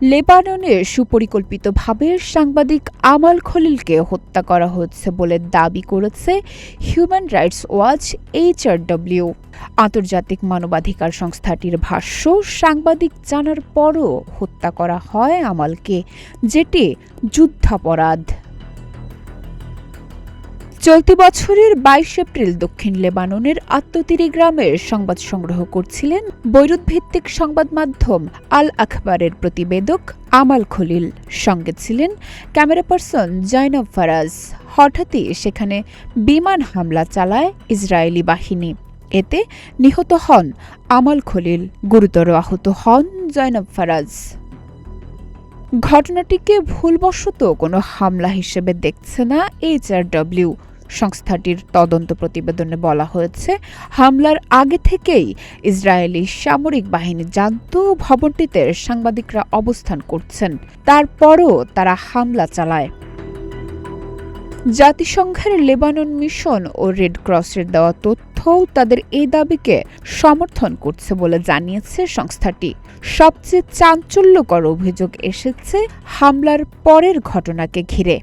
লেবাননে সুপরিকল্পিতভাবে সাংবাদিক আমাল খলিলকে হত্যা করা হয়েছে বলে দাবি করেছে হিউম্যান রাইটস ওয়াচ এইচআরডব্লিউ। আন্তর্জাতিক মানবাধিকার সংস্থাটির ভাষ্য, সাংবাদিক জানার পরও হত্যা করা হয় আমালকে, যেটি যুদ্ধাপরাধ। চলতি বছরের ২২ এপ্রিল দক্ষিণ লেবাননের আত্মতিরি গ্রামের সংবাদ সংগ্রহ করছিলেন বৈরুত ভিত্তিক সংবাদ মাধ্যম আল আখবারের প্রতিবেদক আমাল খলিল। সঙ্গে ছিলেন ক্যামেরা পার্সন জয়নব ফারাজ। হঠাৎই সেখানে বিমান হামলা চালায় ইসরায়েলি বাহিনী। এতে নিহত হন আমাল খলিল, গুরুতর আহত হন জয়নব ফারাজ। ঘটনাটিকে ভুলবশত কোনো হামলা হিসেবে দেখছে না এইচআরডব্লিউ। সংস্থাটির তদন্ত প্রতিবেদনে বলা হয়েছে, হামলার আগে থেকেই ইসরায়েলি সামরিক বাহিনী জানত ভবনটিতে সাংবাদিকরা অবস্থান করছেন, তারপরও তারা হামলা চালায়। জাতিসংঘের লেবানন মিশন ও রেড ক্রসের দেওয়া তথ্যও তাদের এই দাবিকে সমর্থন করছে বলে জানিয়েছে সংস্থাটি। সবচেয়ে চাঞ্চল্যকর অভিযোগ এসেছে হামলার পরের ঘটনাকে ঘিরে।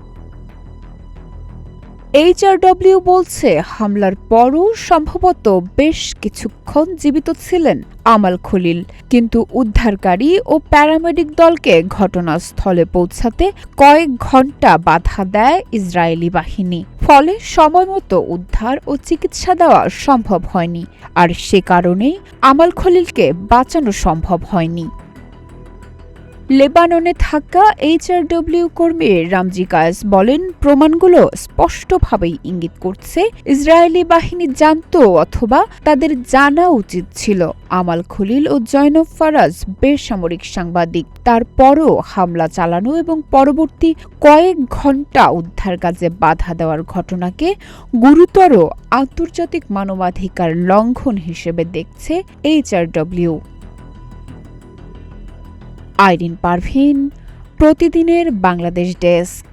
এইচআরডব্লিউ বলছে, হামলার পরও সম্ভবত বেশ কিছুক্ষণ জীবিত ছিলেন আমাল খলিল, কিন্তু উদ্ধারকারী ও প্যারামেডিক দলকে ঘটনাস্থলে পৌঁছাতে কয়েক ঘণ্টা বাধা দেয় ইসরায়েলি বাহিনী। ফলে সময়মতো উদ্ধার ও চিকিৎসা দেওয়া সম্ভব হয়নি, আর সে কারণেই আমাল খলিলকে বাঁচানো সম্ভব হয়নি। লেবাননে থাকা এইচআরডব্লিউ কর্মী রামজি কায়েস বলেন, প্রমাণগুলো স্পষ্টভাবেই ইঙ্গিত করছে ইসরায়েলি বাহিনী জানত অথবা তাদের জানা উচিত ছিল আমাল খলিল ও জয়নব ফারাজ বেসামরিক সাংবাদিক। তারপরও হামলা চালানো এবং পরবর্তী কয়েক ঘণ্টা উদ্ধার কাজে বাধা দেওয়ার ঘটনাকে গুরুতর আন্তর্জাতিক মানবাধিকার লঙ্ঘন হিসেবে দেখছে এইচআরডব্লিউ। আইরিন পারভিন, প্রতিদিনের বাংলাদেশ ডেস্ক।